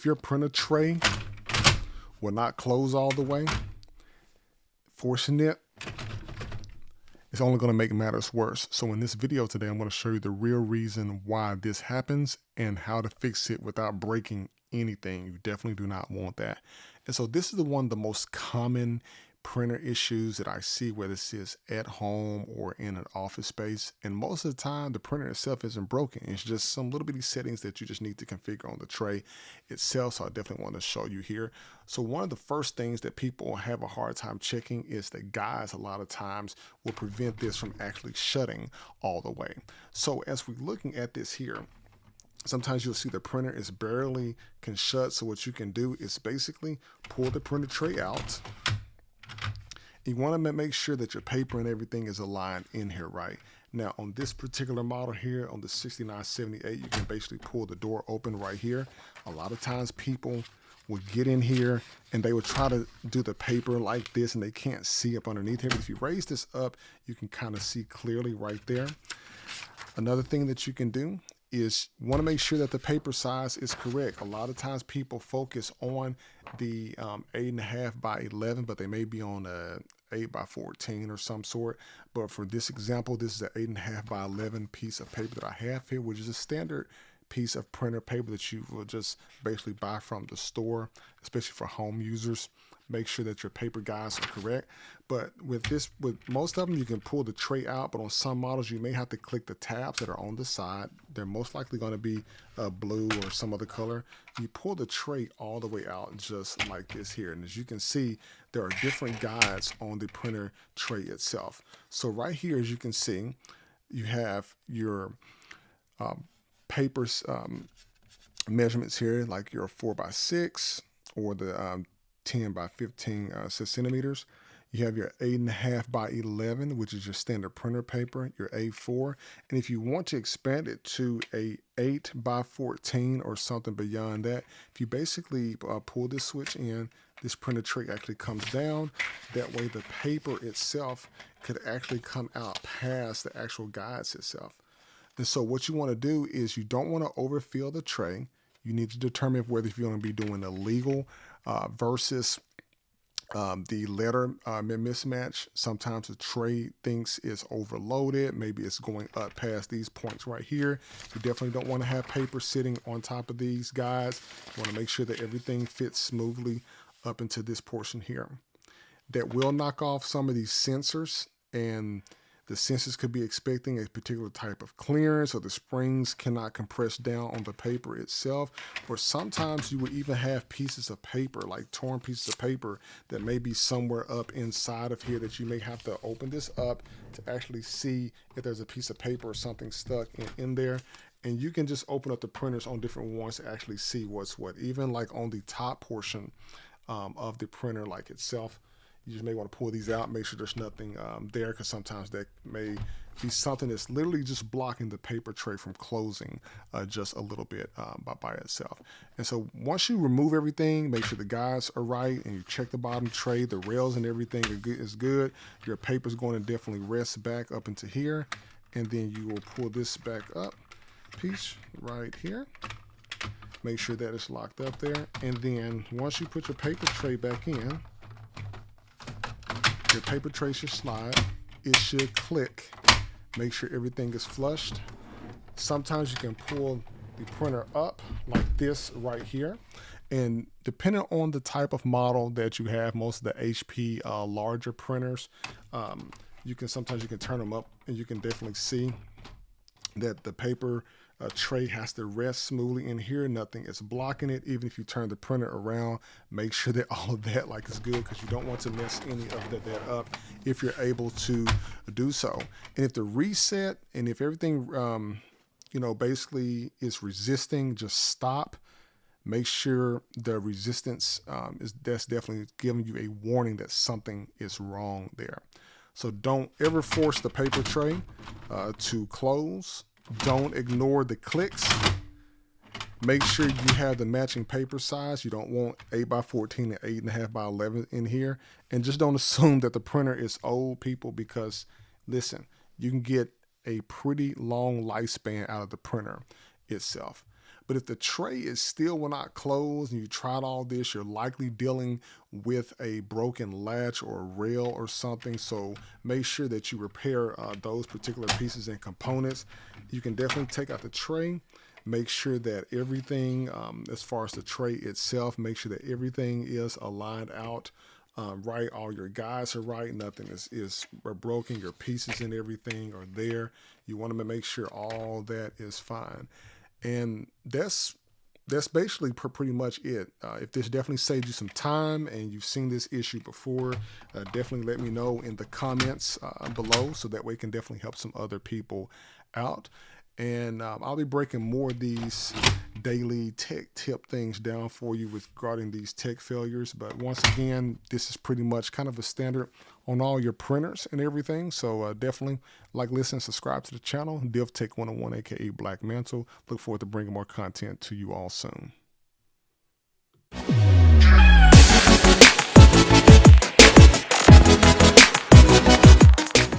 if your printer tray will not close all the way, forcing it, it's only going to make matters worse. So in this video today, I'm going to show you the real reason why this happens and how to fix it without breaking anything. You definitely do not want that. And so this is one of the most common printer issues that I see, whether this is at home or in an office space. And most of the time, the printer itself isn't broken. It's just some little bitty settings that you just need to configure on the tray itself. So I definitely want to show you here. So one of the first things that people have a hard time checking is that guides a lot of times will prevent this from actually shutting all the way. So as we're looking at this here, sometimes you'll see the printer is barely can shut. So what you can do is basically pull the printer tray out. You want to make sure that your paper and everything is aligned in here right. Now on this particular model here, on the 6978, you can basically pull the door open right here. A lot of times people will get in here and they will try to do the paper like this and they can't see up underneath here. But if you raise this up, you can kind of see clearly right there. Another thing that you can do is you want to make sure that the paper size is correct. A lot of times people focus on the 8.5 by 11, but they may be on a 8 by 14 or some sort. But for this example, this is an 8.5 by 11 piece of paper that I have here, which is a standard piece of printer paper that you will just basically buy from the store, especially for home users. Make sure that your paper guides are correct. But with most of them, you can pull the tray out, but on some models, you may have to click the tabs that are on the side. They're most likely going to be blue or some other color. You pull the tray all the way out just like this here. And as you can see, there are different guides on the printer tray itself. So right here, as you can see, you have your papers measurements here, like your 4x6 or the 10 by 15 centimeters. You have your 8.5 by 11, which is your standard printer paper, your A4. And if you want to expand it to a 8 by 14 or something beyond that, if you basically pull this switch in, this printer tray actually comes down. That way the paper itself could actually come out past the actual guides itself. And so what you want to do is you don't want to overfill the tray. You need to determine whether you're going to be doing a legal versus the letter mismatch. Sometimes the tray thinks it's overloaded. Maybe it's going up past these points right here. You definitely don't want to have paper sitting on top of these guides. You want to make sure that everything fits smoothly up into this portion here. That will knock off some of these sensors, and the sensors could be expecting a particular type of clearance, or the springs cannot compress down on the paper itself. Or sometimes you will even have pieces of paper, like torn pieces of paper, that may be somewhere up inside of here that you may have to open this up to actually see if there's a piece of paper or something stuck in there. And you can just open up the printers on different ones to actually see what's what. Even like on the top portion of the printer like itself, you just may want to pull these out, make sure there's nothing there, because sometimes that may be something that's literally just blocking the paper tray from closing just a little bit by itself. And so once you remove everything, make sure the guides are right, and you check the bottom tray, the rails and everything is good. Your paper's going to definitely rest back up into here, and then you will pull this back up piece right here. Make sure that it's locked up there, and then once you put your paper tray back in, your paper tray should slide. It should click. Make sure everything is flushed. Sometimes you can pull the printer up like this right here. And depending on the type of model that you have, most of the HP larger printers, sometimes you can turn them up, and you can definitely see that the paper tray has to rest smoothly in here. Nothing is blocking it. Even if you turn the printer around, make sure that all of that is good, because you don't want to mess any of that up if you're able to do so. And if the reset, and if everything basically is resisting, just stop. Make sure the resistance that's definitely giving you a warning that something is wrong there. So don't ever force the paper tray to close. Don't ignore the clicks. Make sure you have the matching paper size. You don't want 8 by 14 and 8.5 by 11 in here. And just don't assume that the printer is old, people, because listen, you can get a pretty long lifespan out of the printer itself. But if the tray is still will not close and you tried all this, you're likely dealing with a broken latch or a rail or something. So make sure that you repair those particular pieces and components. You can definitely take out the tray. Make sure that everything, as far as the tray itself, make sure that everything is aligned out right. All your guides are right. Nothing is broken. Your pieces and everything are there. You want to make sure all that is fine. And that's basically pretty much it. If this definitely saved you some time and you've seen this issue before, definitely let me know in the comments below, so that way it can definitely help some other people out. And I'll be breaking more of these daily tech tip things down for you regarding these tech failures. But once again, this is pretty much kind of a standard on all your printers and everything. So definitely like, listen, subscribe to the channel. DivTech 101, aka Black Mantle. Look forward to bringing more content to you all soon.